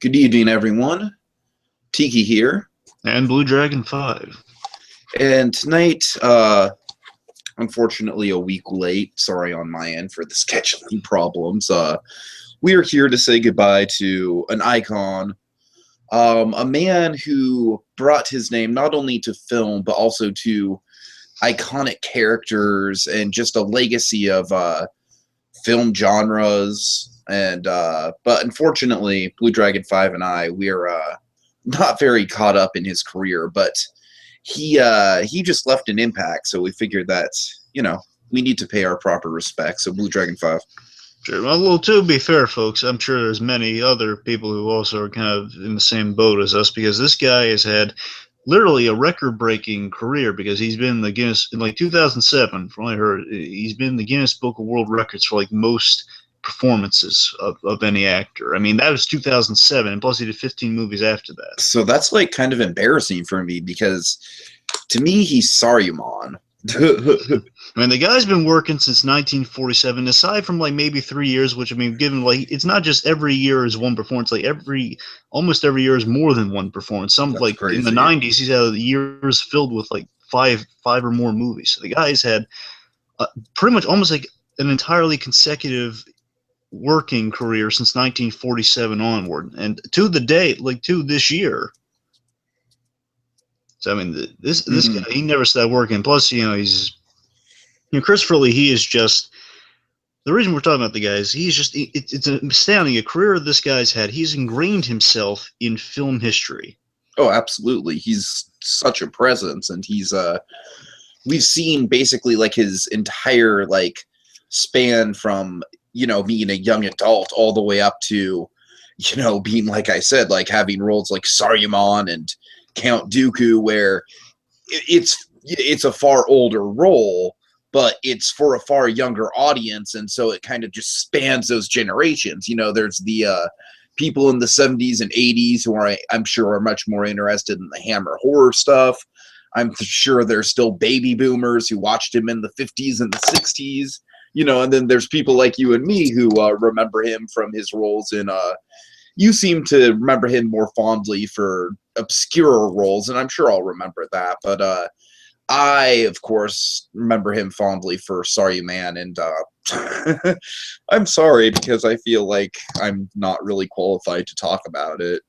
Good evening, everyone. Tiki here. And BlueDragonFive. And tonight, unfortunately a week late, sorry on my end for the scheduling problems, we are here to say goodbye to an icon, a man who brought his name not only to film, but also to iconic characters and just a legacy of film genres. And but unfortunately, BlueDragonFive and we are not very caught up in his career, but he just left an impact, so we figured that, we need to pay our proper respects. So BlueDragonFive. Sure. Well, to be fair, folks, I'm sure there's many other people who also are kind of in the same boat as us, because this guy has had literally a record-breaking career, because he's been in the Guinness, in like 2007, from what I heard, he's been in the Guinness Book of World Records for like most performances of any actor. I mean, that was 2007, and plus he did 15 movies after that. So that's like kind of embarrassing for me, because to me he's Saruman. I mean, the guy's been working since 1947, aside from like maybe 3 years, which, I mean, given like it's not just every year is one performance, like almost every year is more than one performance. Some That's like crazy. In the 90s, he's had years filled with like five or more movies. So the guy's had pretty much almost like an entirely consecutive working career since 1947 onward, and to the date, like to this year. So I mean, this guy, he never stopped working. Plus, he's Christopher Lee. He is just the reason we're talking about the guy is he's just it's astounding a career this guy's had. He's ingrained himself in film history. Oh, absolutely. He's such a presence, and he's we've seen basically like his entire like span from being a young adult all the way up to being, like I said, like having roles like Saruman and Count Dooku, where it's a far older role, but it's for a far younger audience, and so it kind of just spans those generations. There's the people in the 70s and 80s who I'm sure are much more interested in the Hammer horror stuff. I'm sure there's still baby boomers who watched him in the 50s and the 60s. And then there's people like you and me who remember him from his roles in you seem to remember him more fondly for obscure roles, and I'm sure I'll remember that. But I, of course, remember him fondly for Saruman, and I'm sorry, because I feel like I'm not really qualified to talk about it.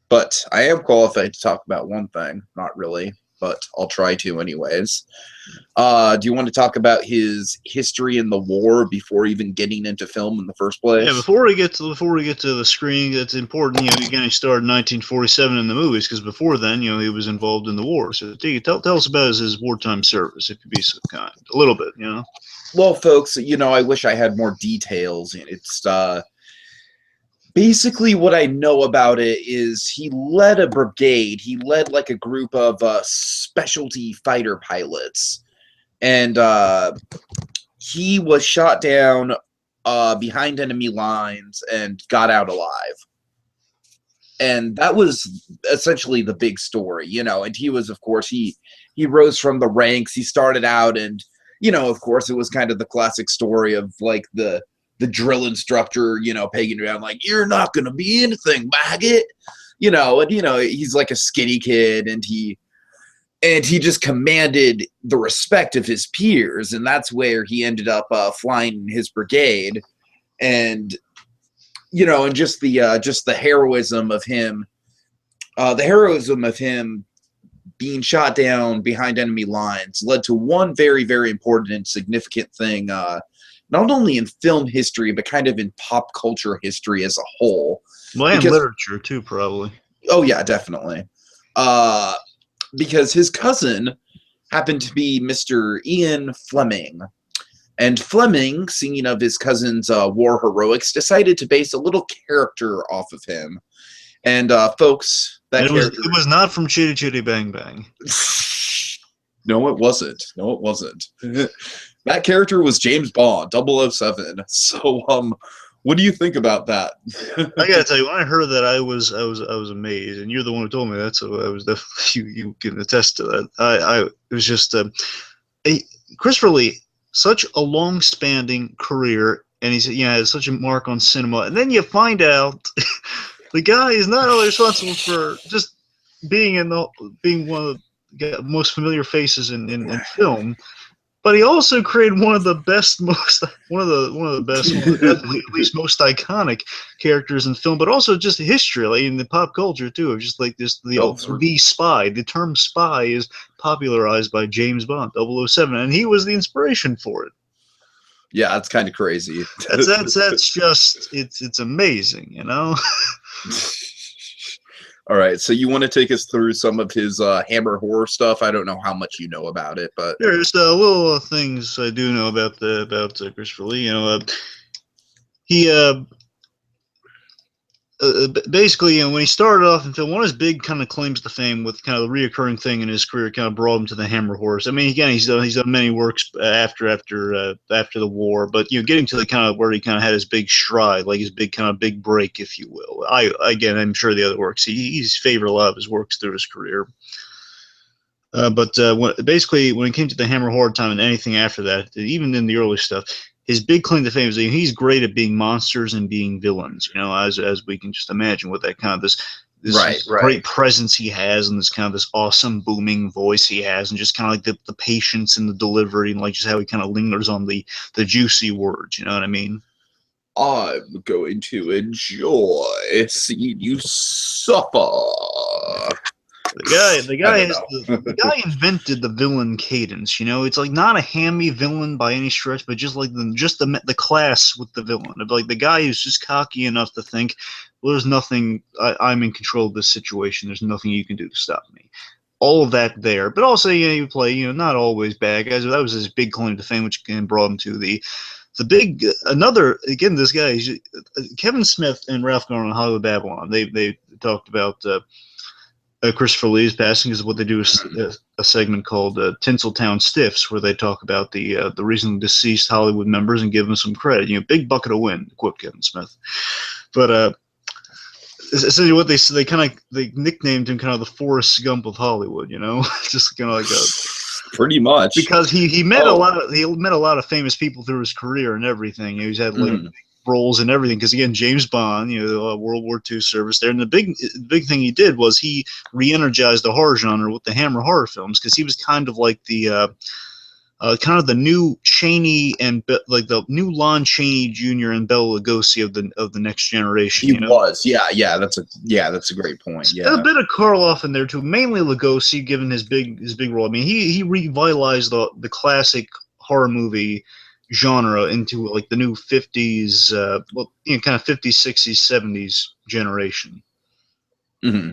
But I am qualified to talk about one thing. Not really, but I'll try to anyways. Do you want to talk about his history in the war before even getting into film in the first place? Yeah, before we get to the screen, it's important. Again, he started in 1947 in the movies, because before then, he was involved in the war. So, tell us about his wartime service, if you'd be so kind. A little bit, Well, folks, I wish I had more details. It's basically, what I know about it is he led a brigade. He led like a group of specialty fighter pilots, and he was shot down behind enemy lines and got out alive. And that was essentially the big story, And he was, of course, he rose from the ranks. He started out, and of course, it was kind of the classic story of like the drill instructor, pegging down, like, you're not going to be anything, maggot, and, he's like a skinny kid, and he just commanded the respect of his peers, and that's where he ended up flying his brigade, and, and just the heroism of him, being shot down behind enemy lines led to one very, very important and significant thing, not only in film history, but kind of in pop culture history as a whole. Well, and literature, too, probably. Oh, yeah, definitely. Because his cousin happened to be Mr. Ian Fleming. And Fleming, singing of his cousin's war heroics, decided to base a little character off of him. And, folks, it was not from Chitty Chitty Bang Bang. No, it wasn't. No, it wasn't. That character was James Bond, 007. So, what do you think about that? I gotta tell you, when I heard that, I was amazed, and you're the one who told me that, so I was definitely you can attest to that. It was just Christopher Lee, such a long-spanning career, and he's has such a mark on cinema, and then you find out The guy is not only responsible for just being one of the most familiar faces in film, but he also created one of the best, definitely at least most iconic characters in film, but also just history, like in the pop culture too. Of just like this, the spy. The term spy is popularized by James Bond, 007, and he was the inspiration for it. Yeah, that's kind of crazy. That's just it's amazing, you know. All right, so you want to take us through some of his Hammer horror stuff? I don't know how much you know about it, but There's little things I do know about Christopher Lee. You know, he basically, when he started off in film, one of his big kind of claims to fame with kind of the reoccurring thing in his career kind of brought him to the Hammer horrors. I mean, again, he's done many works after the war, but you know, getting to the kind of where he kind of had his big stride, like his big break, if you will. I'm sure the other works he's favored a lot of his works through his career. Basically, when it came to the Hammer horror time and anything after that, even in the early stuff, his big claim to fame is that he's great at being monsters and being villains. You know, as we can just imagine with that kind of this great presence he has, and this kind of this awesome booming voice he has, and just kind of like the patience in the delivery, and like just how he kind of lingers on the juicy words. You know what I mean? I'm going to enjoy seeing you suffer. The guy invented the villain cadence. You know, it's like not a hammy villain by any stretch, but just like the class with the villain. Like the guy who's just cocky enough to think, well, there's nothing. I'm in control of this situation. There's nothing you can do to stop me. All of that there, but also you play not always bad guys. That was his big claim to fame, which brought him to the big again. This guy, Kevin Smith and Ralph Garman on Hollywood Babylon. They talked about. Christopher Lee's passing is what they do a segment called Tinseltown Stiffs, where they talk about the recently deceased Hollywood members and give them some credit. You know, big bucket of wind, to quote Kevin Smith. But essentially, what they nicknamed him kind of the Forrest Gump of Hollywood. You know, just kind of like pretty much because he met a lot of famous people through his career and everything. He's had like roles and everything, because again, James Bond, World War II service there, and the big thing he did was he re-energized the horror genre with the Hammer horror films, because he was kind of like the new Chaney and like the new Lon Chaney Jr. and Bela Lugosi of the next generation. He was, yeah, that's a great point. Yeah, a bit of Karloff in there too, mainly Lugosi, given his big role. I mean, he revitalized the classic horror movie genre into like the new 50s, kind of 50s, 60s, 70s generation. Mm-hmm.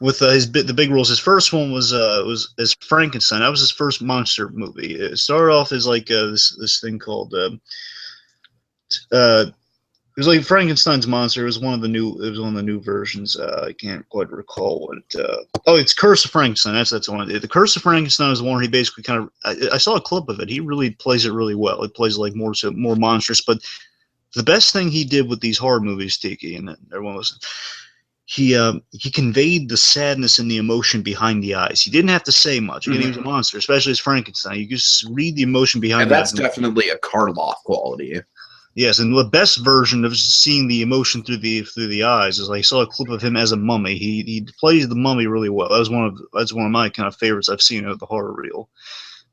With the big roles, his first one was as Frankenstein. That was his first monster movie. It started off as like this thing called it was like Frankenstein's monster. It was one of the new versions. I can't quite recall what. It's Curse of Frankenstein. That's the one. The Curse of Frankenstein is the one where he basically kind of. I saw a clip of it. He really plays it really well. It plays like more monstrous. But the best thing he did with these horror movies, Tiki, and everyone listen, he conveyed the sadness and the emotion behind the eyes. He didn't have to say much. Again, he was a monster, especially as Frankenstein. You just read the emotion behind. And that's definitely a Karloff quality. Yes, and the best version of seeing the emotion through the eyes is I saw a clip of him as a mummy. He plays the mummy really well. That's one of my kind of favorites I've seen of the horror reel.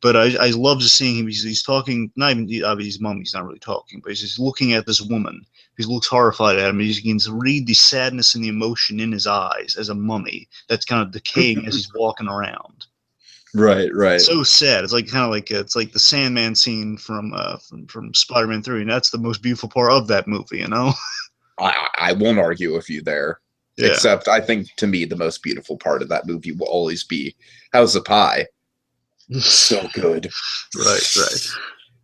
But I love just seeing him. He's talking. Not even he's mummy. He's not really talking, but he's just looking at this woman. He looks horrified at him. You can read the sadness and the emotion in his eyes as a mummy that's kind of decaying as he's walking around. Right. It's so sad. It's like it's like the Sandman scene from Spider-Man 3, and that's the most beautiful part of that movie. You know. I won't argue with you there. Yeah. Except I think to me the most beautiful part of that movie will always be House of Pie. So good. Right.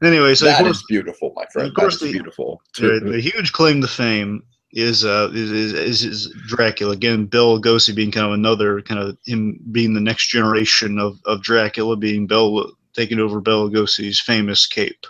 Anyway, so that is beautiful, my friend. Of course, that is beautiful. The huge claim to fame is Dracula. Again, Bela Lugosi being kind of another kind of him being the next generation of Dracula, being taking over Bela Lugosi's famous cape.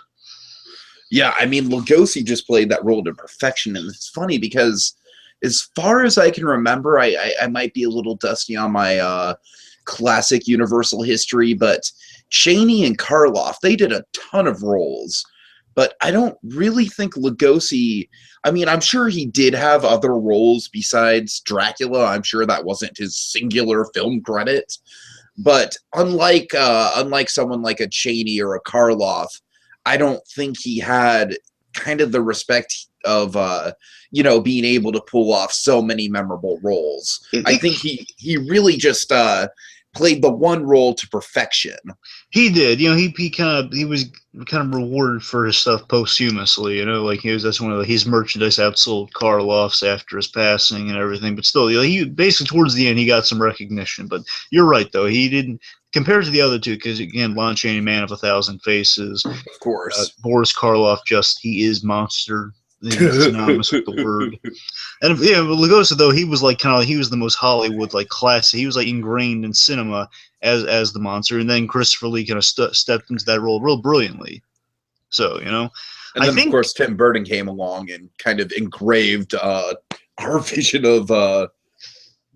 Yeah, I mean, Lugosi just played that role to perfection, and it's funny because as far as I can remember, I might be a little dusty on my classic Universal history, but Chaney and Karloff, they did a ton of roles but I don't really think Lugosi. I mean, I'm sure he did have other roles besides Dracula. I'm sure that wasn't his singular film credit. But unlike someone like a Chaney or a Karloff, I don't think he had kind of the respect of being able to pull off so many memorable roles. I think he really just played the one role to perfection. He did. He was kind of rewarded for his stuff posthumously. Like that's one of his merchandise outsold Karloff's after his passing and everything. But still, he basically towards the end he got some recognition. But you're right though, he didn't compared to the other two because again, Lon Chaney, Man of a Thousand Faces, of course. Boris Karloff, he is monster. He's synonymous with the word. And Lugosi though, he was he was the most Hollywood classy. He was ingrained in cinema as the monster, and then Christopher Lee kind of stepped into that role real brilliantly. So and then of course Tim Burton came along and kind of engraved our vision of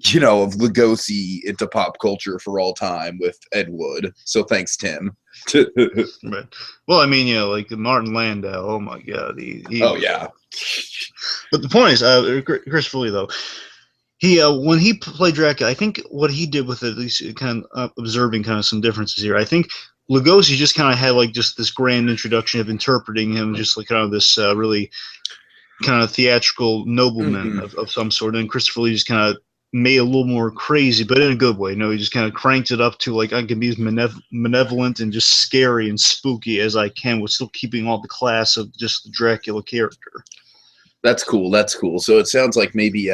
Lugosi into pop culture for all time with Ed Wood. So thanks, Tim. Right. Well, I mean, Martin Landau. Oh my God. Oh yeah. But the point is, Christopher Lee though, he when he played Dracula, I think what he did with it, at least kind of observing kind of some differences here. I think Lugosi just kind of had just this grand introduction of interpreting him, just kind of this really kind of theatrical nobleman of some sort, and Christopher Lee just kind of made a little more crazy, but in a good way. He just kind of cranked it up to I can be as malevolent and just scary and spooky as I can, with still keeping all the class of just the Dracula character. That's cool. So it sounds like maybe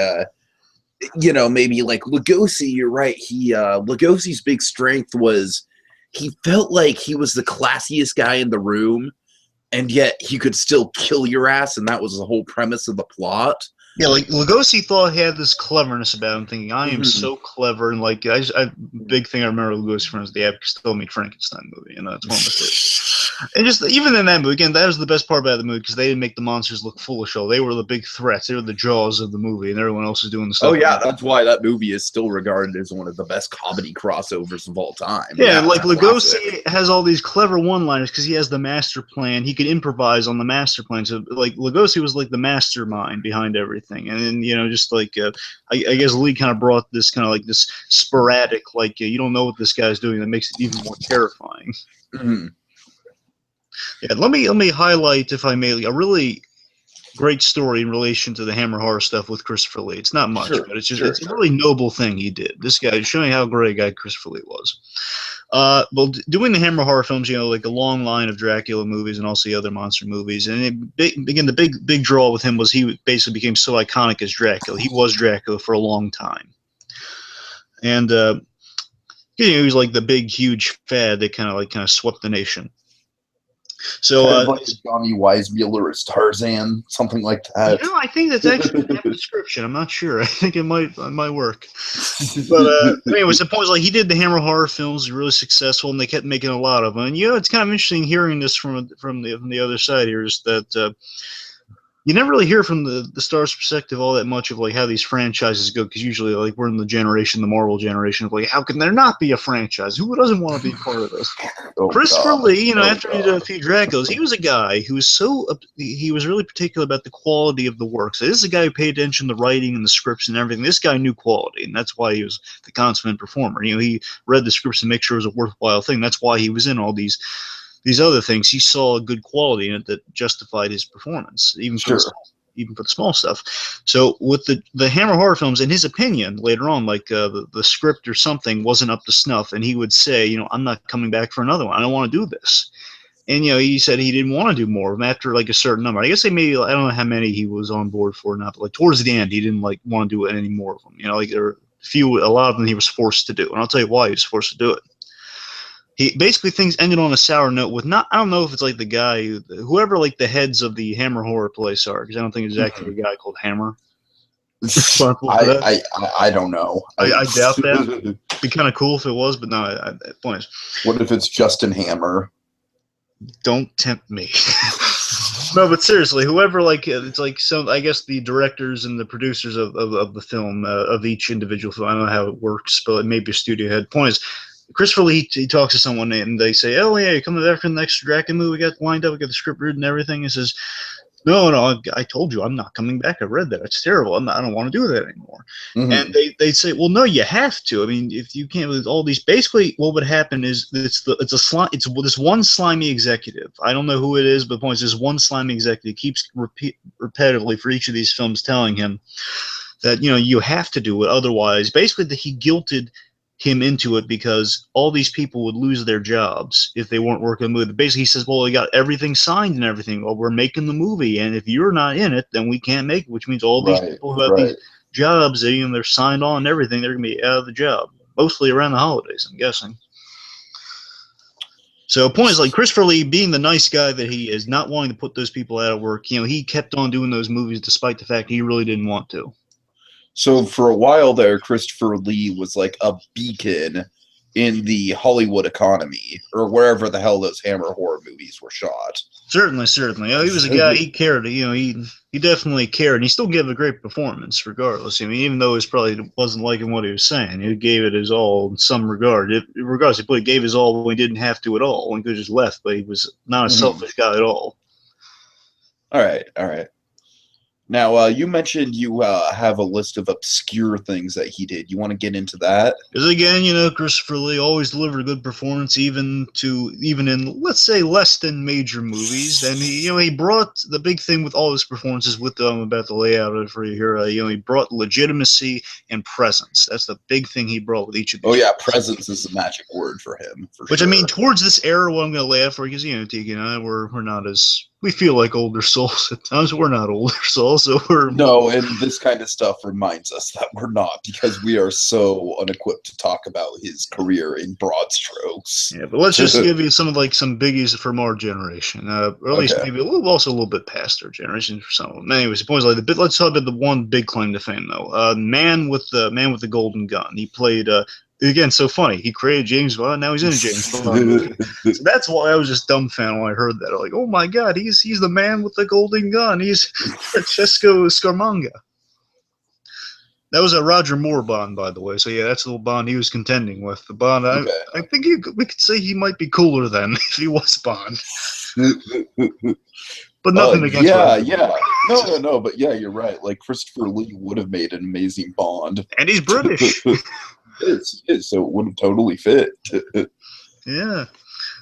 maybe like Lugosi. You're right. Lugosi's big strength was he felt like he was the classiest guy in the room, and yet he could still kill your ass, and that was the whole premise of the plot. Yeah, Lugosi thought he had this cleverness about him, thinking, I am so clever. And big thing I remember Lugosi from was the Abbott Costello Meet Frankenstein movie, and that's one of my favorites. And just even in that movie, again, that was the best part about the movie, because they didn't make the monsters look foolish. They were the big threats. They were the jaws of the movie, and everyone else was doing the stuff. Oh yeah, that's why that movie is still regarded as one of the best comedy crossovers of all time. Yeah, Lugosi has all these clever one-liners because he has the master plan. He could improvise on the master plan. So Lugosi was the mastermind behind everything. And then I guess Lee kind of brought this kind of this sporadic, you don't know what this guy's doing, that makes it even more terrifying. Mm-hmm. Yeah, let me highlight, if I may, a really great story in relation to the Hammer horror stuff with Christopher Lee. It's not much, but it's just it's a really noble thing he did. This guy, showing how great a guy Christopher Lee was. Well, doing the Hammer horror films, a long line of Dracula movies and also the other monster movies. And the big draw with him was he basically became so iconic as Dracula. He was Dracula for a long time. And he was the big, huge fad that kind of swept the nation. So, like Johnny Weissmuller as Tarzan, something like that. I think that's actually a description. I'm not sure. I think it might work. But anyways, the point is, he did the Hammer horror films, really successful, and they kept making a lot of them. And it's kind of interesting hearing this from the other side here, is that you never really hear from the star's perspective all that much of how these franchises go, because usually we're in the Marvel generation of how can there not be a franchise? Who doesn't want to be part of this? Christopher Lee, after he did a few Draculas, he was a guy who was he was really particular about the quality of the work. So this is a guy who paid attention to the writing and the scripts and everything. This guy knew quality, and that's why he was the consummate performer. He read the scripts to make sure it was a worthwhile thing. That's why he was in all these other things. He saw a good quality in it that justified his performance, even for the small stuff. So with the Hammer horror films, in his opinion, later on, the script or something wasn't up to snuff, and he would say, I'm not coming back for another one. I don't want to do this. And he said he didn't want to do more of them after a certain number. I guess I don't know how many he was on board for or not, but towards the end, he didn't want to do any more of them. There were a lot of them he was forced to do, and I'll tell you why he was forced to do it. He basically, things ended on a sour note with I don't know if it's the guy whoever the heads of the Hammer horror place are, because I don't think it's actually a guy called Hammer. I don't know. I doubt that. It'd be kind of cool if it was, but no. Point is, what if it's Justin Hammer? Don't tempt me. No, but seriously, whoever it's some, I guess the directors and the producers of the film of each individual film. I don't know how it works, but maybe a studio head. Point is, Christopher Lee, he talks to someone and they say, "Oh yeah, you coming back for the next Dragon movie? We got lined up, we got the script written and everything." He says, "No, I told you I'm not coming back. I read that. It's terrible. I don't want to do that anymore." And they say, "Well, no, you have to. I mean, if you can't with all these, basically, what would happen is it's this one slimy executive. I don't know who it is, but the point is, this one slimy executive keeps repetitively for each of these films telling him that you have to do it, otherwise, basically, that he guilted him into it because all these people would lose their jobs if they weren't working with it. Basically, he says, well, we got everything signed and everything. Well, we're making the movie, and if you're not in it, then we can't make it, which means all these people who have these jobs, they're signed on and everything, they're going to be out of the job, mostly around the holidays, I'm guessing. So the point is, like, Christopher Lee, being the nice guy that he is, not wanting to put those people out of work, he kept on doing those movies despite the fact he really didn't want to. So for a while there, Christopher Lee was like a beacon in the Hollywood economy, or wherever the hell those Hammer horror movies were shot. Certainly. He was a guy, he cared, he definitely cared, and he still gave a great performance regardless. I mean, even though he probably wasn't liking what he was saying, he gave it his all in some regard. Regardless, he gave his all when he didn't have to at all, when he could have just left, but he was not a selfish guy at all. All right. Now, you mentioned you have a list of obscure things that he did. You want to get into that? Because again, Christopher Lee always delivered a good performance, even in, let's say, less than major movies. And he brought the big thing with all his performances. With I'm about to lay out for you here. He brought legitimacy and presence. That's the big thing he brought with each of these. Oh yeah, presence is the magic word for him. Which, sure. I mean, towards this era, what I'm going to lay out for you, because Tiki and I, we're not as. We feel like older souls at times. We're not older souls, so we're... No, and this kind of stuff reminds us that we're not, because we are so unequipped to talk about his career in broad strokes. Yeah, but let's just give you some biggies from our generation, or at least maybe also a little bit past our generation for some of them. Anyways, the point is, let's talk about the one big claim to fame, though. Man with the golden gun. He played... Again, so funny. He created James Bond. Now he's in a James Bond movie. So that's why I was just dumbfounded when I heard that. I'm like, oh my God, he's the man with the golden gun. He's Francesco Scaramanga. That was a Roger Moore Bond, by the way. So yeah, that's the little Bond he was contending with. The Bond. I think we could say he might be cooler than if he was Bond. But nothing against Roger Moore. No. But yeah, you're right. Like Christopher Lee would have made an amazing Bond, and he's British. So it would totally fit. Yeah,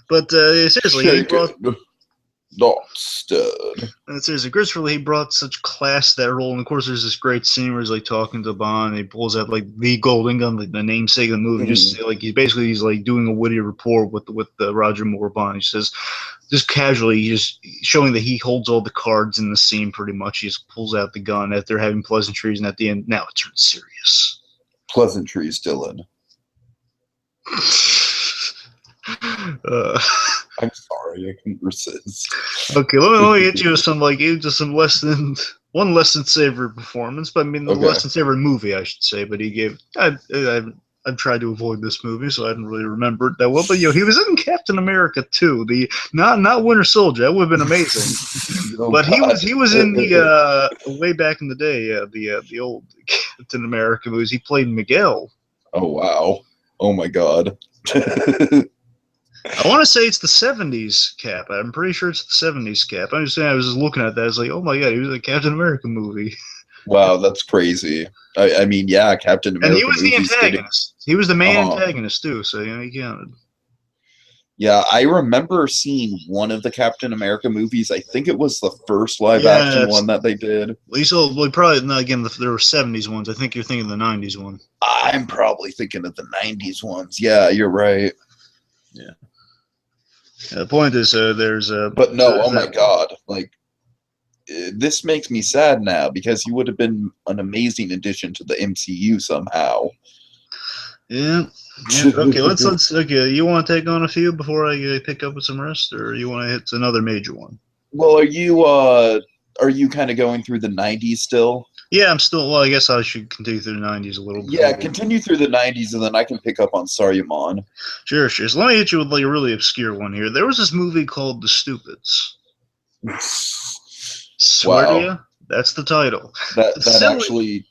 but seriously, he brought not stirred. Seriously, Christopher Lee brought such class to that role, and of course, there's this great scene where he's like talking to Bond, and he pulls out like the golden gun, like the namesake of the movie. Just like he's like doing a witty rapport with the Roger Moore Bond. He says, just casually, just showing that he holds all the cards in the scene. Pretty much, he just pulls out the gun after having pleasantries, and at the end, now it turns serious. Pleasantries, Dylan. I'm sorry, I couldn't resist. Okay, let me get you some less than savory performance, but I mean the less than savory movie, I should say. But he gave. I've tried to avoid this movie, so I didn't really remember it that well. But he was in Captain America too. The not Winter Soldier. That would have been amazing. But God. he was in the way back in the day. The old Captain America movies. He played Miguel. Oh wow! Oh my God! I want to say it's the 70s Cap. I'm pretty sure it's the 70s Cap. I was just looking at that. I was like, oh my God, he was in a Captain America movie. Wow, that's crazy. I mean, yeah, Captain America. And he was the antagonist. He was the main antagonist too, so he counted. Yeah, I remember seeing one of the Captain America movies. I think it was the first live-action one that they did. Probably, again, there were 70s ones. I think you're thinking of the 90s one. I'm probably thinking of the 90s ones. Yeah, you're right. Yeah. The point is, there's a... But no, oh my God. Like, this makes me sad now, because he would have been an amazing addition to the MCU somehow. Yeah. Okay, okay, you want to take on a few before I pick up with some rest, or you want to hit another major one? Well, are you kind of going through the 90s still? Yeah, I'm still. Well, I guess I should continue through the 90s a little bit. Yeah, continue through the 90s, and then I can pick up on Saruman. Sure. So let me hit you with like a really obscure one here. There was this movie called The Stupids. Swear to you? That's the title. That actually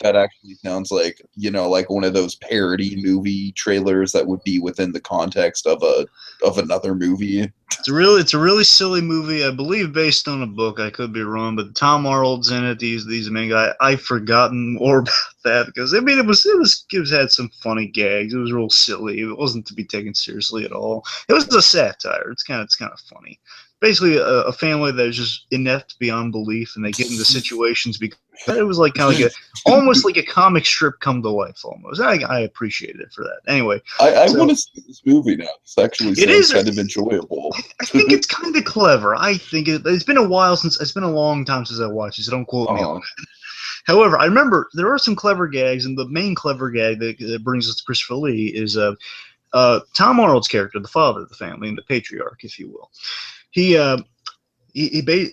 sounds like, you know, like one of those parody movie trailers that would be within the context of another movie. It's a really silly movie. I believe based on a book. I could be wrong, but Tom Arnold's in it. He's the main guy. I've forgotten more about that because I mean it had some funny gags. It was real silly. It wasn't to be taken seriously at all. It was a satire. It's kind of funny. Basically, a family that is just inept beyond belief, and they get into situations because it was like kind of like almost like a comic strip come to life. Almost, I appreciated it for that. Anyway, I want to see this movie now. This actually sounds kind of enjoyable. I think it's kind of clever. I think it's been a long time since I watched it, so don't quote me on it. However, I remember there are some clever gags, and the main clever gag that brings us to Christopher Lee is Tom Arnold's character, the father of the family, and the patriarch, if you will.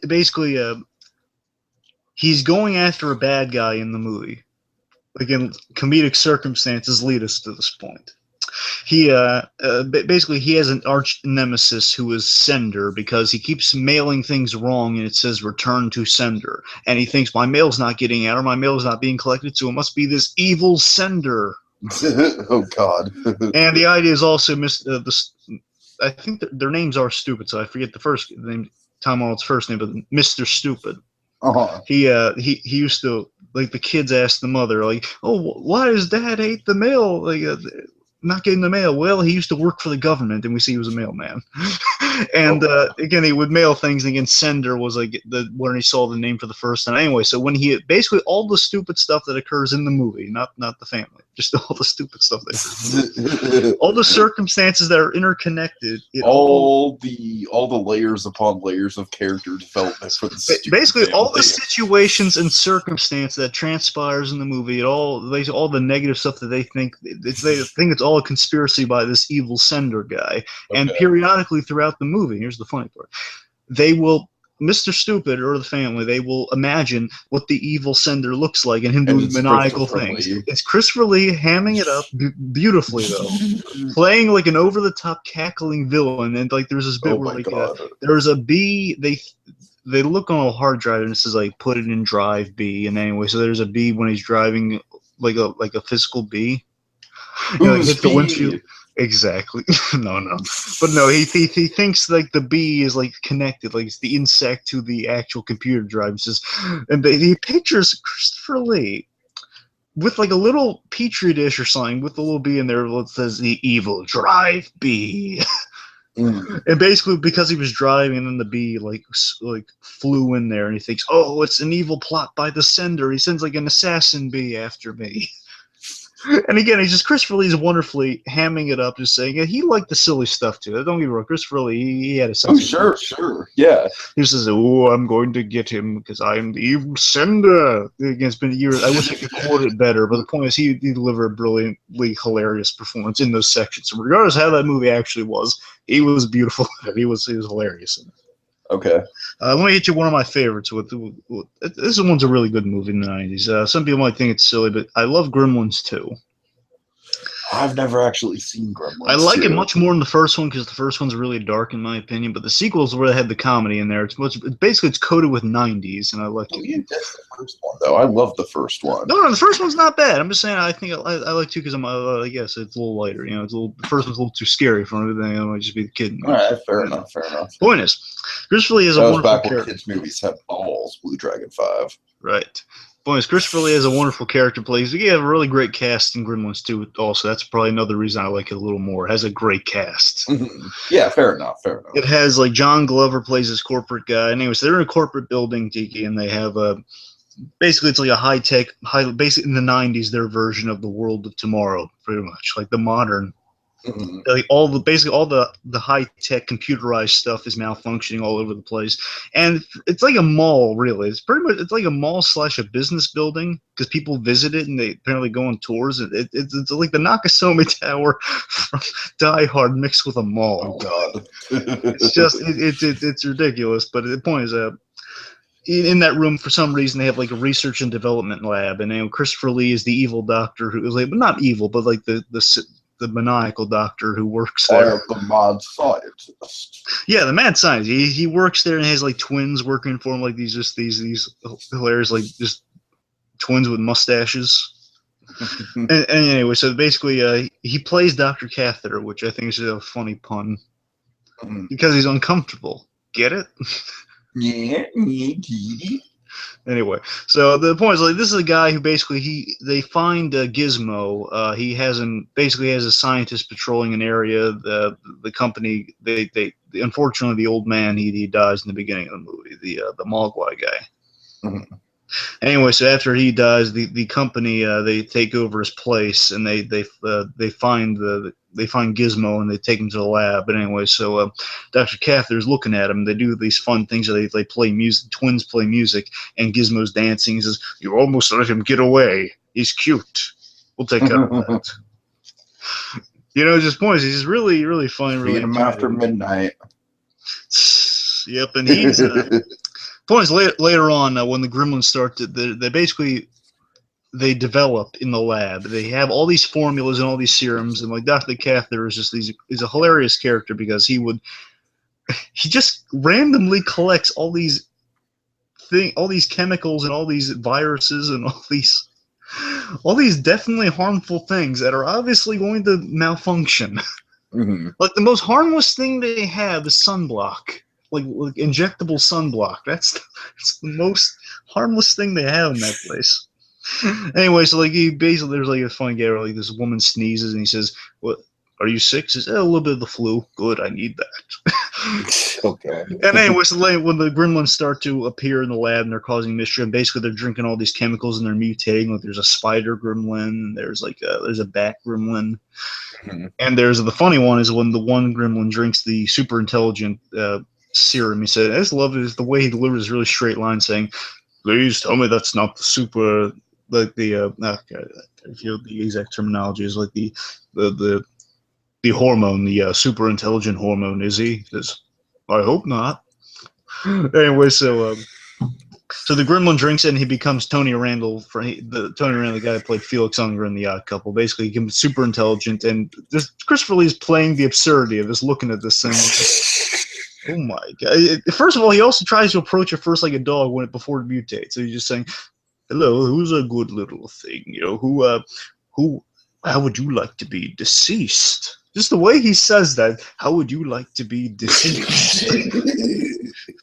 Basically he's going after a bad guy in the movie. Again, comedic circumstances lead us to this point. He basically he has an arch nemesis who is Sender because he keeps mailing things wrong and it says return to Sender, and he thinks my mail's not getting out or my mail's not being collected, so it must be this evil Sender. Oh God! And the idea is also I think their names are stupid, so I forget the first name, Tom Arnold's first name, but Mr. Stupid. He used to, like, the kids asked the mother, like, oh, why does Dad hate the mail? Like, not getting the mail. Well, he used to work for the government, and we see he was a mailman. And again, he would mail things. And again, Sender was like when he saw the name for the first time. Anyway, so when he basically all the stupid stuff that occurs in the movie, not the family, just all the stupid stuff that all the circumstances that are interconnected. All the layers upon layers of character development for the basically all the situations and circumstance that transpires in the movie. All the negative stuff that they think it's all a conspiracy by this evil Sender guy. Okay. And periodically throughout the movie, here's the funny part, they will, Mr. Stupid or the family, they will imagine what the evil Sender looks like and him doing maniacal things. It's Christopher Lee hamming it up beautifully, though, playing like an over-the-top cackling villain. And like there's this bit where like there's a bee, they look on a hard drive and it says like put it in drive B, and anyway, so there's a bee when he's driving like a physical bee. You know, like hit the windshield. Exactly. No. But no, he thinks like the bee is like connected, like it's the insect to the actual computer drive. And he pictures Christopher Lee with like a little petri dish or something with a little bee in there that says the evil drive bee. And basically because he was driving and then the bee like flew in there and he thinks, oh, it's an evil plot by the Sender. He sends like an assassin bee after me. And again, he's just Christopher Lee's wonderfully hamming it up, just saying he liked the silly stuff too. Don't get me wrong, Christopher Lee, he had a sense. Oh, sure, yeah. He says, "Oh, I'm going to get him because I am the evil Sender." It's been years. I wish I could quote it better, but the point is, he delivered a brilliantly hilarious performance in those sections. So regardless of how that movie actually was, he was beautiful. He was hilarious in it. Okay. Let me hit you one of my favorites. This one's a really good movie in the 90s. Some people might think it's silly, but I love Gremlins 2. I've never actually seen Gremlins. I like it much more than the first one because the first one's really dark in my opinion, but the sequels where they had the comedy in there, it's coated with 90s, and I like it. Yeah, that's the first one though. I love the first one. No, the first one's not bad. I'm just saying I think I like two because I guess it's a little lighter. You know, the first one's a little too scary for me. Then I might just be the kid. All right, fair enough. Point is, Christopher Lee is a wonderful back character. when kids' movies had balls. BlueDragonFive. Right. Boys, Christopher Lee has a wonderful character plays. We have a really great cast in Gremlins 2 also. That's probably another reason I like it a little more. It has a great cast. Yeah, fair enough. It has, like, John Glover plays this corporate guy. Anyways, they're in a corporate building, Tiki, and they have basically it's like a high-tech, basically in the 90s, their version of the world of tomorrow, pretty much. Like the modern. Like all the high-tech computerized stuff is malfunctioning all over the place, and it's like a mall, really. It's like a mall / a business building because people visit it and they apparently go on tours. It's like the Nakatomi Tower from Die Hard mixed with a mall. Oh God! It's just it's ridiculous. But the point is in that room, for some reason, they have like a research and development lab, and Christopher Lee is the evil doctor who is like, but not evil, but like the the maniacal doctor who works I there. am the mad scientist. Yeah, the mad scientist. He works there and has like twins working for him, like these hilarious like just twins with mustaches. And anyway, so basically, he plays Dr. Catheter, which I think is a funny pun because he's uncomfortable. Get it? Yeah. Anyway, so the point is, like, this is a guy who basically they find Gizmo. He basically has a scientist patrolling an area. The company unfortunately the old man he dies in the beginning of the movie. The Mogwai guy. Mm-hmm. Anyway, so after he dies, the company they take over his place, and they find Gizmo and they take him to the lab. But anyway, so Dr. Catheter's looking at him. They do these fun things. They play music. Twins play music, and Gizmo's dancing. He says, "You almost let him get away. He's cute. We'll take care of that." Just points. He's just really, really funny. Really Feed him after midnight. Yep, and he's. Point is, later on, when the gremlins start, they develop in the lab. They have all these formulas and all these serums, and like Dr. Catheter is a hilarious character because he just randomly collects all these chemicals and all these viruses and all these definitely harmful things that are obviously going to malfunction. Mm-hmm. Like the most harmless thing they have is sunblock. Like injectable sunblock. That's the most harmless thing they have in that place. Anyway, so like there's like a funny guy where like this woman sneezes and he says, "What? Are you sick?" She says, "A little bit of the flu." Good, I need that. Okay. And anyway, so like, when the gremlins start to appear in the lab and they're causing mischief, and basically they're drinking all these chemicals and they're mutating. Like there's a spider gremlin, there's a bat gremlin, and there's the funny one is when the one gremlin drinks the super intelligent serum. He said, "I just love it. The way he delivers this really straight line, saying, please tell me that's not the super." Like the if you know the exact terminology is like the hormone, the super intelligent hormone. Is he? Says, I hope not. Anyway, so the gremlin drinks it and he becomes Tony Randall. Tony Randall, the guy that played Felix Unger in The Odd Couple. Basically, he becomes super intelligent, and Christopher Lee is playing the absurdity of just looking at this thing. Oh my god! First of all, he also tries to approach it first like a dog before it mutates. So he's just saying, "Hello, who's a good little thing? How would you like to be deceased?" Just the way he says that. How would you like to be deceased?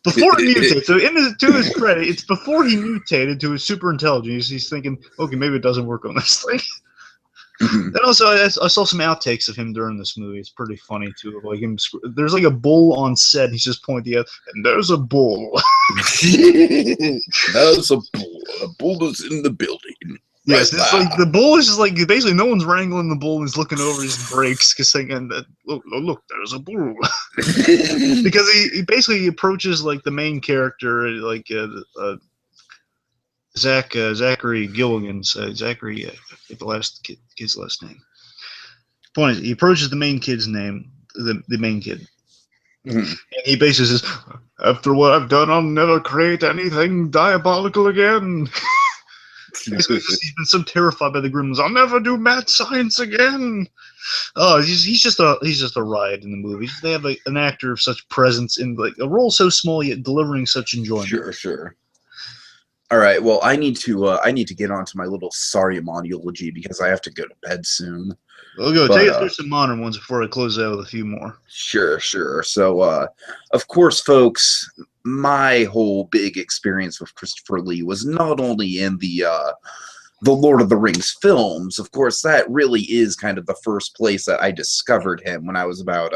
Before it mutates. So to his credit, it's before he mutated to his super intelligence. He's thinking, okay, maybe it doesn't work on this thing. And also, I saw some outtakes of him during this movie. It's pretty funny too. Like him, there's like a bull on set. He's just pointing out, and there's a bull. There's a bull. A bull is in the building. Yes, it's like the bull is just like basically no one's wrangling the bull. And he's looking over his brakes, because thinking that look, there's a bull. Because he basically approaches like the main character, like Zachary Gilligan's Zachary. I forget the kid's last name. Point is, he approaches the main kid's name, the main kid, and he basically says, "After what I've done, I'll never create anything diabolical again." He's been so terrified by the gremlins. I'll never do mad science again. Oh, he's just a riot in the movie. They have an actor of such presence in like a role so small yet delivering such enjoyment. Sure. All right. Well, I need to get on to my little Saruman eulogy because I have to go to bed soon. We'll go take us through some modern ones before I close out with a few more. Sure. So, of course, folks, my whole big experience with Christopher Lee was not only in the Lord of the Rings films. Of course, that really is kind of the first place that I discovered him when I was about,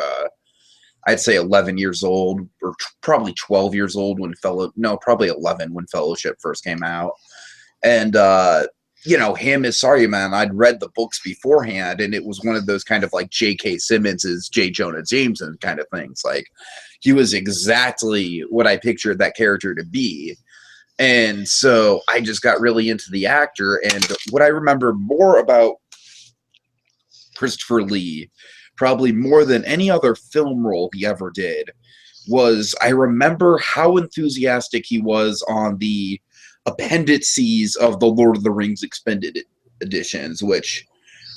I'd say 11 years old, or probably 12 years old probably 11 when Fellowship first came out. And, him as Saruman, I'd read the books beforehand, and it was one of those kind of like J.K. Simmons's J. Jonah Jameson kind of things. Like, he was exactly what I pictured that character to be. And so I just got really into the actor. And what I remember more about Christopher Lee, probably more than any other film role he ever did, was I remember how enthusiastic he was on the appendices of the Lord of the Rings expanded editions, which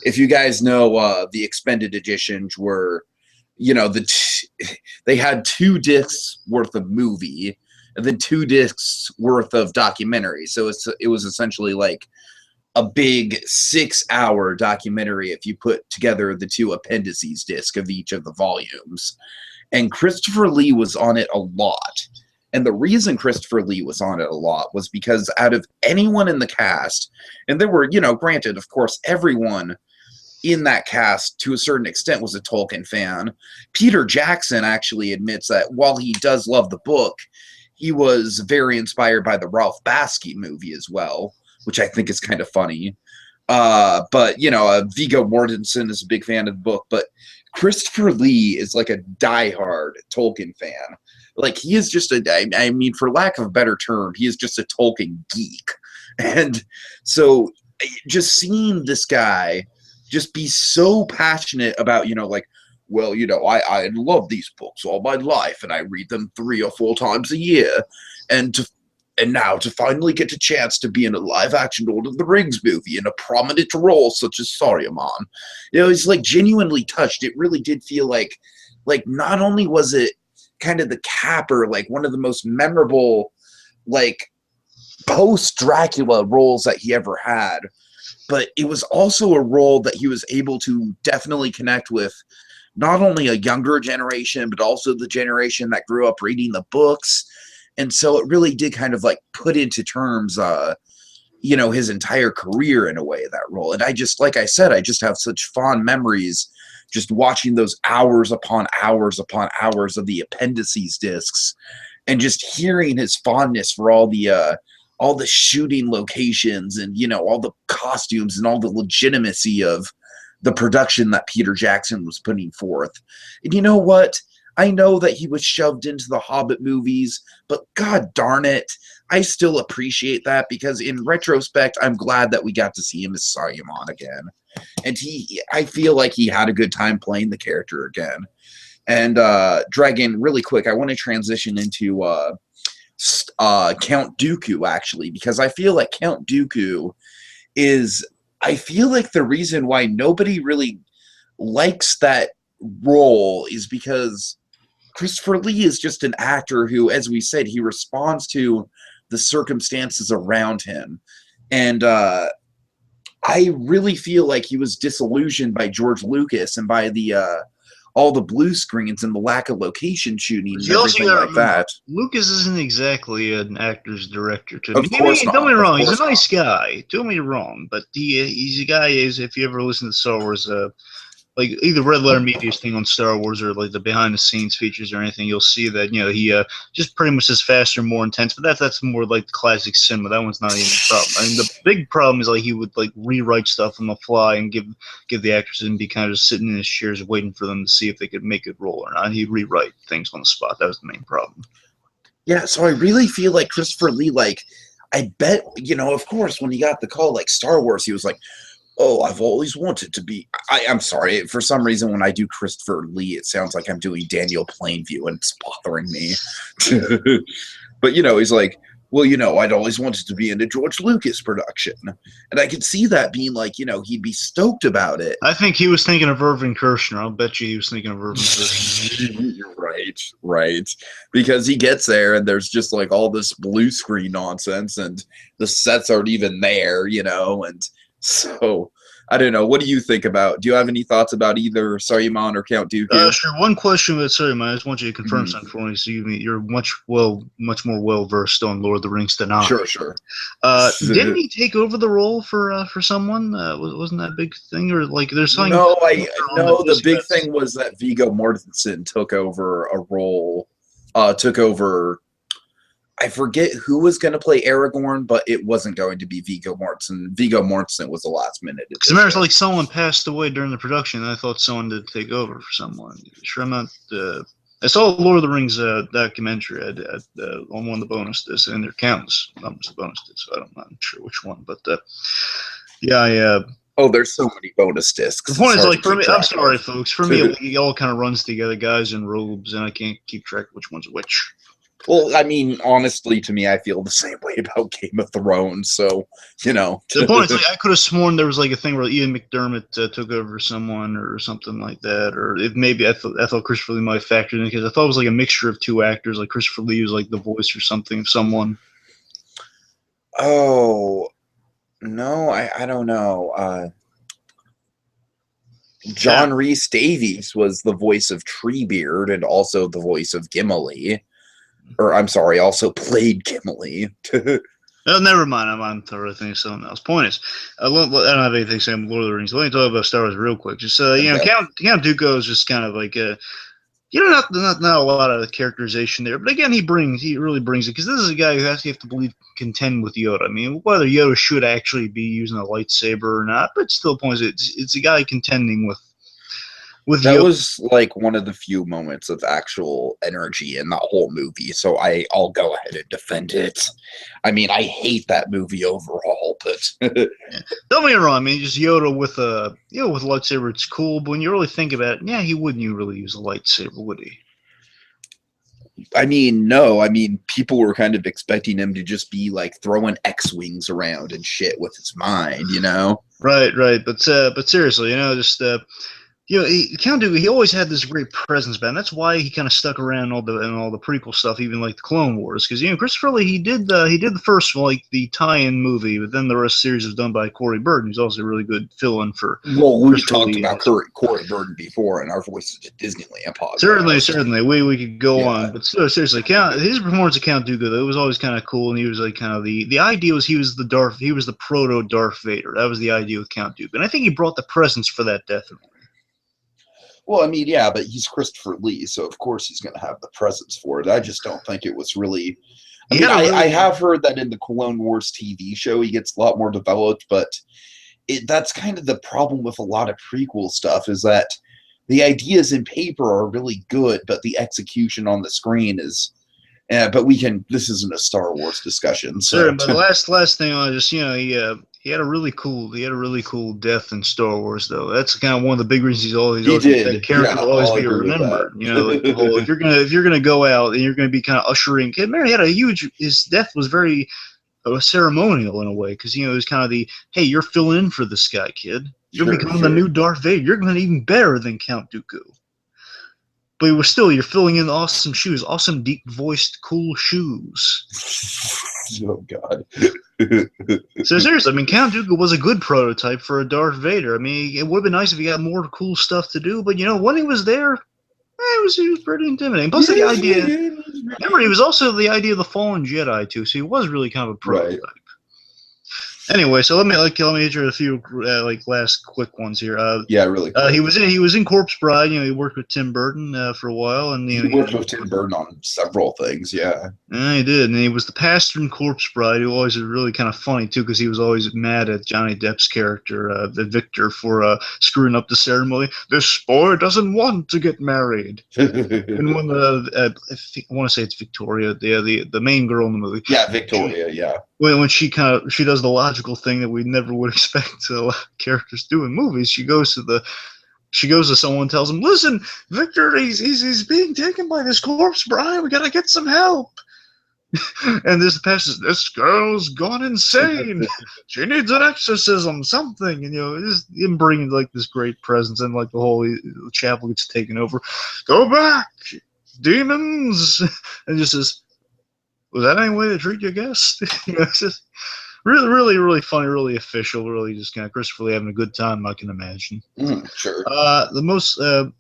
if you guys know, the expanded editions were, you know, they had 2 discs worth of movie and then 2 discs worth of documentary. So it was essentially like a big 6-hour documentary if you put together the 2 appendices disc of each of the volumes. And Christopher Lee was on it a lot. And the reason Christopher Lee was on it a lot was because out of anyone in the cast, and there were, you know, granted, of course, everyone in that cast to a certain extent was a Tolkien fan. Peter Jackson actually admits that while he does love the book, he was very inspired by the Ralph Bakshi movie as well, which I think is kind of funny. But, you know, Viggo Mortensen is a big fan of the book, but Christopher Lee is like a diehard Tolkien fan. Like, he is just I mean, for lack of a better term, he is just a Tolkien geek. And so just seeing this guy just be so passionate about, you know, like, well, you know, I love these books all my life, and I read them 3 or 4 times a year. And now to finally get a chance to be in a live-action Lord of the Rings movie in a prominent role such as Saruman, you know, he's like genuinely touched. It really did feel like not only was it kind of the capper, like one of the most memorable, like, post-Dracula roles that he ever had, but it was also a role that he was able to definitely connect with not only a younger generation, but also the generation that grew up reading the books. And so it really did kind of like put into terms, you know, his entire career in a way, that role. And I just, like I said, I just have such fond memories just watching those hours upon hours upon hours of the appendices discs and just hearing his fondness for all the shooting locations and, you know, all the costumes and all the legitimacy of the production that Peter Jackson was putting forth. And you know what? I know that he was shoved into the Hobbit movies, but god darn it, I still appreciate that, because in retrospect, I'm glad that we got to see him as Saruman again. And I feel like he had a good time playing the character again. And Dragon, really quick, I want to transition into Count Dooku, actually, because I feel like Count Dooku is, I feel like the reason why nobody really likes that role is because Christopher Lee is just an actor who, as we said, he responds to the circumstances around him. And I really feel like he was disillusioned by George Lucas and by the all the blue screens and the lack of location shooting and everything like that. Lucas isn't exactly an actor's director. Of course not. Don't get me wrong, he's a nice guy. Don't get me wrong, but he's a guy. If you ever listen to Star Wars, like either Red Letter Media's thing on Star Wars or like the behind the scenes features or anything, you'll see that, you know, he just pretty much is faster, more intense. But that's more like the classic cinema. That one's not even a problem. I mean, the big problem is like he would like rewrite stuff on the fly and give the actors and be kind of just sitting in his chairs waiting for them to see if they could make it roll or not. He'd rewrite things on the spot. That was the main problem. Yeah, so I really feel like Christopher Lee, like, I bet, you know, of course, when he got the call, like Star Wars, he was like, oh, I've always wanted to be. I'm sorry. For some reason, when I do Christopher Lee, it sounds like I'm doing Daniel Plainview, and it's bothering me. But, you know, he's like, well, you know, I'd always wanted to be in a George Lucas production. And I could see that being like, you know, he'd be stoked about it. I think he was thinking of Irving Kershner. I'll bet you he was thinking of Irving Kershner. Right. Because he gets there and there's just like all this blue screen nonsense and the sets aren't even there, you know, and so, I don't know. What do you think about? Do you have any thoughts about either Saruman or Count Dooku? Sure. One question about Saruman. I just want you to confirm something for me. So you're much more well versed on Lord of the Rings than I. Sure. Didn't he take over the role for someone? Wasn't that a big thing, or like there's something? No, the big thing was that Viggo Mortensen took over a role. I forget who was going to play Aragorn, but it wasn't going to be Viggo Mortensen. Viggo Mortensen was the last minute. Because I remember, like, someone passed away during the production, and I thought someone did take over for someone. Sure, I'm not. I saw Lord of the Rings documentary on one of the bonus discs, and there countless numbers of bonus discs. So I'm not sure which one, but yeah. Oh, there's so many bonus discs. The point is, like, for me, I'm sorry, folks. For me, it all kind of runs together, guys in robes, and I can't keep track of which one's which. Well, I mean, honestly, to me, I feel the same way about Game of Thrones. So, you know. The point is, like, I could have sworn there was like a thing where Ian McDermott took over someone or something like that, or if maybe I thought Christopher Lee might factor in because I thought it was like a mixture of two actors, like Christopher Lee was like the voice or something of someone. Oh no, I don't know. John Rhys Davies was the voice of Treebeard and also the voice of Gimli. Or, I'm sorry, also played Gimli. Oh, never mind. I'm totally thinking of something else. Point is, I don't have anything to say about Lord of the Rings. Let me talk about Star Wars real quick. Just you know, Count Dooku is just kind of like you know, not a lot of characterization there, but again, he really brings it because this is a guy who has to have to believe contend with Yoda. I mean, whether Yoda should actually be using a lightsaber or not, but still, points it's a guy contending with that Yoda. Was like one of the few moments of actual energy in that whole movie, so I'll go ahead and defend it. I mean, I hate that movie overall, but Yeah. Don't get me wrong. I mean, just Yoda with a with a lightsaber, it's cool, but when you really think about it, yeah, he wouldn't really use a lightsaber, would he? I mean, no. I mean, people were kind of expecting him to just be like throwing X-wings around and shit with his mind, you know? Right. But seriously, you know, just you know, Count Dooku, he always had this great presence, man. That's why he kind of stuck around all the prequel stuff, even like the Clone Wars, because you know Christopher Lee he did the first one, like the tie-in movie, but then the rest of the series was done by Corey Burton, who's also a really good fill-in for. Well, we talked about Corey Burton before in our Voices of Disneyland podcast. Certainly, we could go on, but seriously, his performance of Count Dooku though, it was always kind of cool, and he was like kind of the idea was he was the proto Darth Vader. That was the idea with Count Dooku, and I think he brought the presence for that definitely. Well, I mean, yeah, but he's Christopher Lee, so of course he's going to have the presence for it. I just don't think it was really. I have heard that in the Clone Wars TV show he gets a lot more developed, but that's kind of the problem with a lot of prequel stuff is that the ideas in paper are really good, but the execution on the screen is. But this isn't a Star Wars discussion. So. Sure, but the last thing I just he had a really cool death in Star Wars though. That's kind of one of the big reasons that character will always be remembered. You know, like the whole if you're gonna go out and you're gonna be kind of ushering. Remember, he had his death was very ceremonial in a way because you know it was kind of the hey, you're filling in for this guy, kid. You're becoming the new Darth Vader. You're going to be even better than Count Dooku. But you're filling in awesome shoes, awesome deep-voiced, cool shoes. Oh, God. So seriously, I mean, Count Dooku was a good prototype for a Darth Vader. I mean, it would have been nice if he got more cool stuff to do, but, you know, when he was there, he was pretty intimidating. Plus, the idea... Remember, he was also the idea of the Fallen Jedi, too, so he was really kind of a prototype. Right. Anyway, so let me hit you with a few last quick ones here. Yeah, really. Quick. He was in Corpse Bride. You know, he worked with Tim Burton for a while, and he worked with Tim Burton on several things. Yeah, he did, and he was the pastor in Corpse Bride, who always was really kind of funny too, because he was always mad at Johnny Depp's character, the Victor, for screwing up the ceremony. This boy doesn't want to get married. And when I want to say it's Victoria, the main girl in the movie. Yeah, Victoria. Yeah. When she does the logical thing that we never would expect characters do in movies, she goes to someone and tells him, "Listen, Victor, he's being taken by this corpse bride. We gotta get some help." And this pastor says, "This girl's gone insane. She needs an exorcism, something." And you know, just him bringing like this great presence, and like the whole chapel gets taken over. "Go back, demons!" And just says, "Was that any way to treat your guest?" You know, it's just really funny, really official, really just kind of Christopher Lee having a good time, I can imagine. Sure. The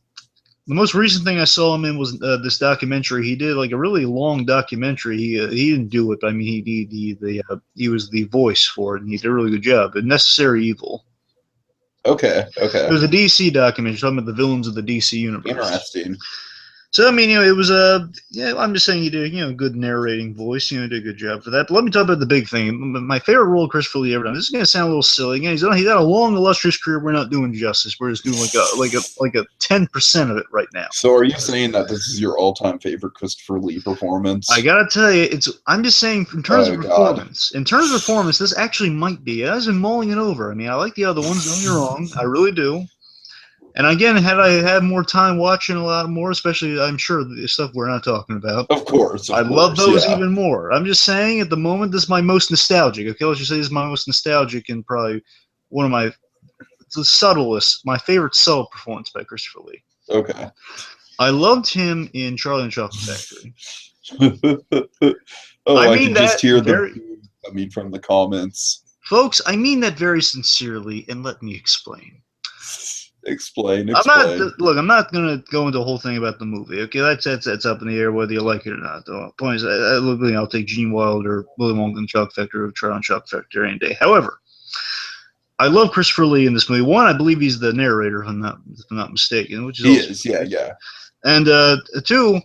most recent thing I saw him in was this documentary. He did like a really long documentary. He didn't do it, but I mean he was the voice for it, and he did a really good job. Necessary Evil. Okay. It was a DC documentary talking about the villains of the DC universe. Interesting. So, I mean, you know, it was I'm just saying he did, you know, a good narrating voice. You know, did a good job for that. But let me talk about the big thing. My favorite role of Christopher Lee ever done. This is going to sound a little silly. Again, he's had a long, illustrious career. We're not doing justice. We're just doing like a 10% of it right now. So, are you saying that this is your all-time favorite Christopher Lee performance? I gotta tell you, I'm just saying in terms of performance. In terms of performance, this actually might be. I've been mulling it over. I mean, I like the other ones. Don't get me wrong. I really do. And again, had I had more time watching a lot more, especially I'm sure the stuff we're not talking about, Of course, I love those yeah. even more. I'm just saying, at the moment, this is my most nostalgic. Okay, let's just say this is my most nostalgic and probably one of my the subtlest, my favorite subtle performance by Christopher Lee. Okay. I loved him in Charlie and the Chocolate Factory. I can just hear very, from the comments. Folks, I mean that very sincerely, and let me explain. Explain. I'm not going to go into a whole thing about the movie. Okay, that's up in the air whether you like it or not. The point is, I'll take Gene Wilder, Willy Wonka and the Chocolate Factory, or Charlie and the Chocolate Factory any day. However, I love Christopher Lee in this movie. One, I believe he's the narrator, if I'm not mistaken. Which is yeah. And two,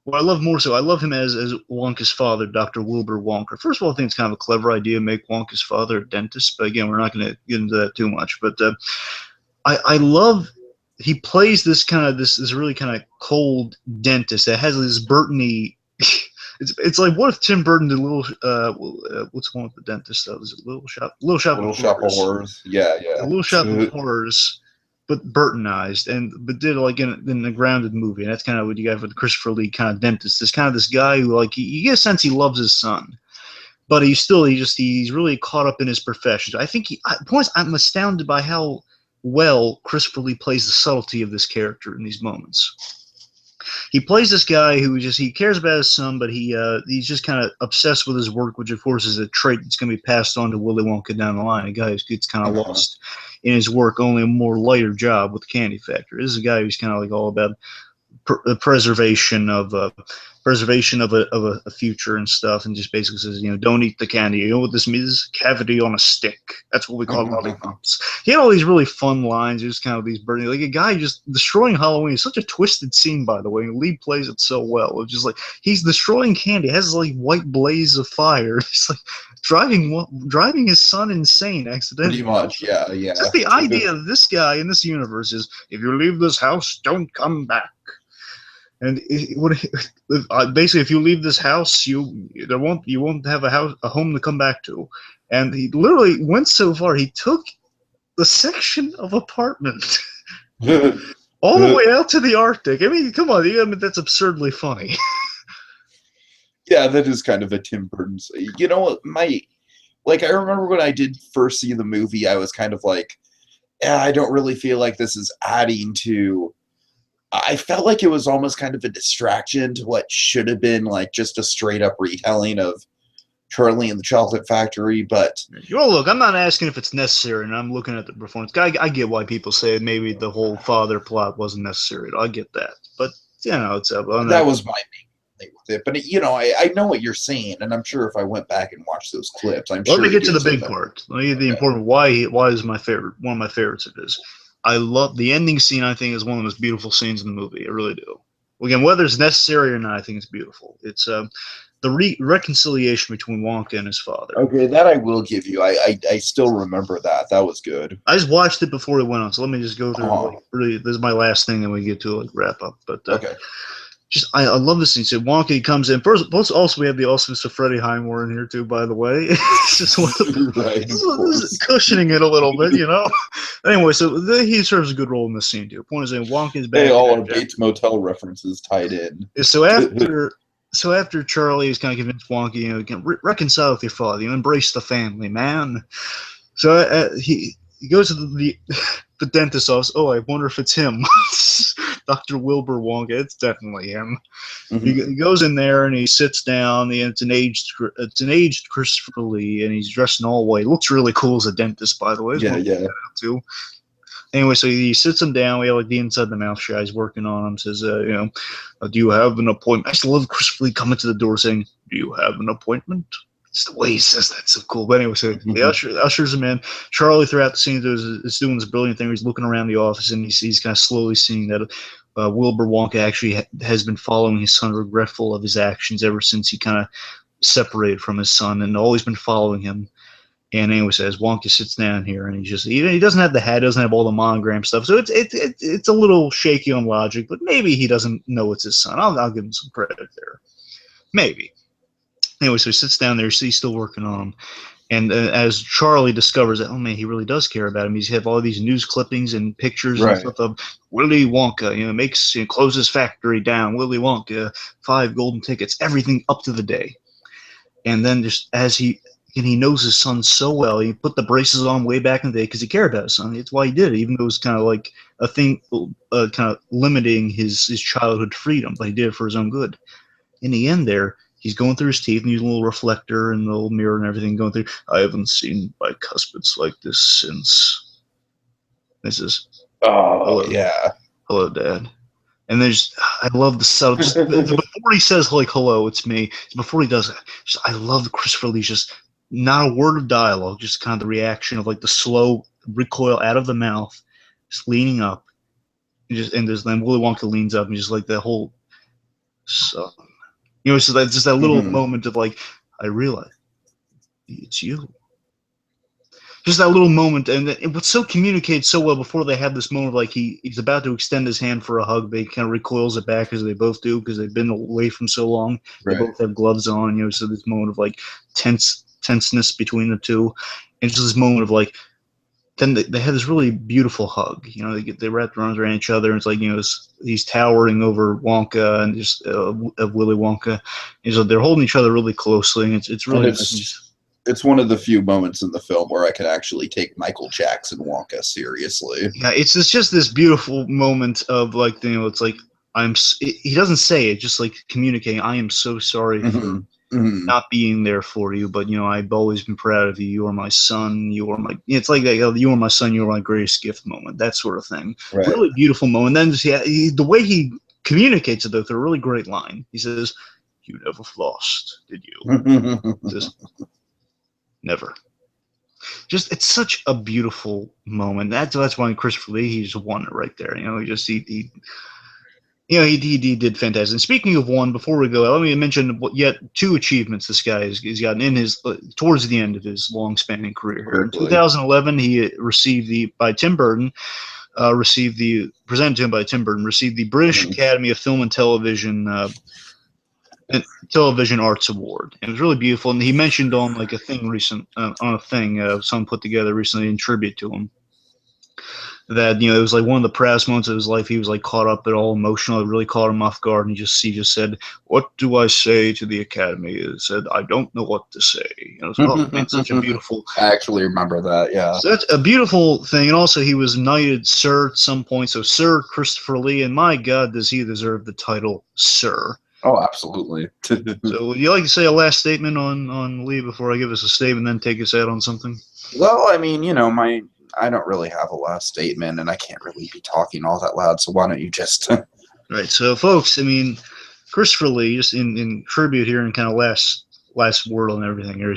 what I love more so, I love him as Wonka's father, Dr. Wilbur Wonka. First of all, I think it's kind of a clever idea to make Wonka's father a dentist, but again, we're not going to get into that too much. But I love he plays this really kind of cold dentist that has this Burton-y. It's like, what if Tim Burton did what's one with the dentist though? Is it Little Shop of Horrors? Yeah. Little Shop of Horrors, but Burtonized, but did like in a grounded movie. And that's kind of what you got for the Christopher Lee kind of dentist. This kind of this guy who, like, you get a sense he loves his son, but he's really caught up in his profession. I think I'm astounded by how well Christopher Lee plays the subtlety of this character in these moments. He plays this guy who he cares about his son, but he's just kind of obsessed with his work, which of course is a trait that's going to be passed on to Willy Wonka down the line. A guy who gets kind of lost in his work, only a more lighter job with the candy factory. This is a guy who's kind of like all about preservation of a future and stuff, and just basically says, don't eat the candy. You know what this means? Cavity on a stick. That's what we call lollipops. He had all these really fun lines, just kind of these burning, like a guy just destroying Halloween. It's such a twisted scene, by the way. And Lee plays it so well. It's just like he's destroying candy, has this like white blaze of fire. It's like driving his son insane accidentally. Pretty much, yeah. Just the idea of this guy in this universe is, if you leave this house, don't come back. And basically, if you leave this house, you won't have a home to come back to. And he literally went so far, he took the section of apartment all the way out to the Arctic. I mean, come on, that's absurdly funny. Yeah, that is kind of a Tim Burton. You know, I remember when I did first see the movie, I was kind of like, I don't really feel like this is adding to. I felt like it was almost kind of a distraction to what should have been like just a straight up retelling of Charlie and the Chocolate Factory. But look, I'm not asking if it's necessary, and I'm looking at the performance. I get why people say maybe the whole father plot wasn't necessary. I get that, but it's that was my main thing with it. But I know what you're saying, and I'm sure if I went back and watched those clips, Let me get to the big part. Let me get the important why is my favorite. One of my favorites of his. I love the ending scene. I think is one of the most beautiful scenes in the movie. I really do. Again, whether it's necessary or not, I think it's beautiful. It's the reconciliation between Wonka and his father. Okay, that I will give you. I still remember that. That was good. I just watched it before it went on, so let me just go through. Really, this is my last thing, then we get to wrap up. But okay. I love this scene. So Wonka comes in. First, also we have the awesomeness of Freddie Highmore in here too. By the way, it's just one of the, right, this is cushioning it a little bit, Anyway, so he serves a good role in this scene too. Point is, Wonka's back. Hey, all our Bates Motel references tied in. So after Charlie is kind of convinced Wonka, can reconcile with your father, embrace the family, man. So he goes to the dentist's office. Oh, I wonder if it's him. Dr. Wilbur Wonka. It's definitely him. Mm-hmm. He goes in there and he sits down. It's an aged Christopher Lee, and he's dressed in all white. Looks really cool as a dentist, by the way. Yeah. Too. Anyway, so he sits him down. We have like the inside the mouth guy. He's working on him. Says, do you have an appointment? I just love Christopher Lee coming to the door saying, "Do you have an appointment?" It's the way he says that's so cool. But anyway, so the ushers him in. Charlie, throughout the scene, is doing this brilliant thing where he's looking around the office and he's kind of slowly seeing that Wilbur Wonka actually has been following his son, regretful of his actions ever since he kind of separated from his son, and always been following him. And anyway, as Wonka sits down here, and he doesn't have the hat, doesn't have all the monogram stuff, so it's a little shaky on logic. But maybe he doesn't know it's his son. I'll give him some credit there, maybe. Anyway, so he sits down there. He's still working on him, And as Charlie discovers that, oh man, he really does care about him. He's have all these news clippings and pictures and Right. stuff of Willy Wonka. Closes factory down. Willy Wonka, 5 golden tickets, everything up to the day. And then just as he knows his son so well, he put the braces on way back in the day because he cared about his son. That's why he did it, even though it was kind of like a thing, kind of limiting his childhood freedom. But he did it for his own good. In the end, he's going through his teeth and using a little reflector and the little mirror and everything going through. I haven't seen bicuspids like this since. This is Oh, hello, yeah. hello, Dad. And I love the subtle. Just before he says like hello, it's me. Before he does that, I love Christopher Lee's just not a word of dialogue, just kind of the reaction of like the slow recoil out of the mouth, just leaning up, and then Willy Wonka leans up and just like that whole. So, so that's just that little moment of like, I realize it's you. Just that little moment, and what's so communicated so well before they have this moment of like he's about to extend his hand for a hug, but he kind of recoils it back as they both do because they've been away from so long. They both have gloves on, so this moment of like tenseness between the two, and just this moment of like. Then they have this really beautiful hug. They wrap their arms around each other, and it's like he's towering over Wonka and just of Willy Wonka, and so they're holding each other really closely, and it's really nice. It's one of the few moments in the film where I can actually take Michael Jackson Wonka seriously. Yeah, it's just this beautiful moment of like it's like he doesn't say it, just like communicating. I am so sorry for not being there for you, but I've always been proud of you. You are my son. You are my. It's like that. You are my son. You are my greatest gift moment. That sort of thing. Right. Really beautiful moment. And then the way he communicates it, though, through a really great line. He says, "You never flossed, did you?" He says, "Never." Just it's such a beautiful moment. That's why Christopher Lee, he just won it right there. He did fantastic. And speaking of one, before we go, let me mention yet 2 achievements this guy has gotten in his towards the end of his long-spanning career here. In 2011, he received presented to him by Tim Burton, received the British Academy of Film and Television Arts Award. And it was really beautiful. And he mentioned on like a thing someone put together recently in tribute to him, that it was like one of the proudest moments of his life. He was like caught up at all emotional. It really caught him off guard, and he just said, "What do I say to the Academy?" He said, "I don't know what to say." Oh man, such a beautiful. I actually remember that. Yeah, so that's a beautiful thing. And also, he was knighted Sir at some point. So Sir Christopher Lee, and my God, does he deserve the title Sir? Oh, absolutely. So would you like to say a last statement on Lee before I give us a statement, and then take us out on something? Well, I mean, I don't really have a last statement, and I can't really be talking all that loud, so why don't you just... Right, so folks, I mean, Christopher Lee, just in tribute here and kind of last word on everything here,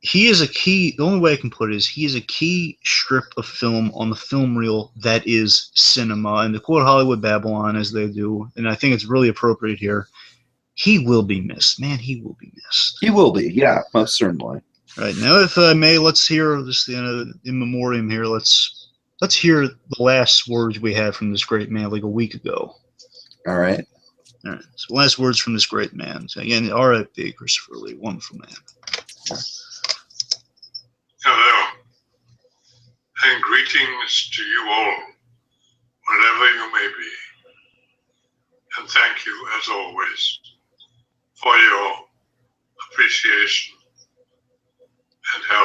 he is a key, the only way I can put it is he is a key strip of film on the film reel that is cinema. And to quote Hollywood Babylon, as they do, and I think it's really appropriate here, he will be missed. Man, he will be missed. He will be, yeah, most certainly. Right, now, if I may, let's hear just in memoriam here. Let's hear the last words we had from this great man like a week ago. All right. So last words from this great man. So again, R.I.P. Christopher Lee, wonderful man. Hello, and greetings to you all, wherever you may be. And thank you, as always, for your appreciation and help.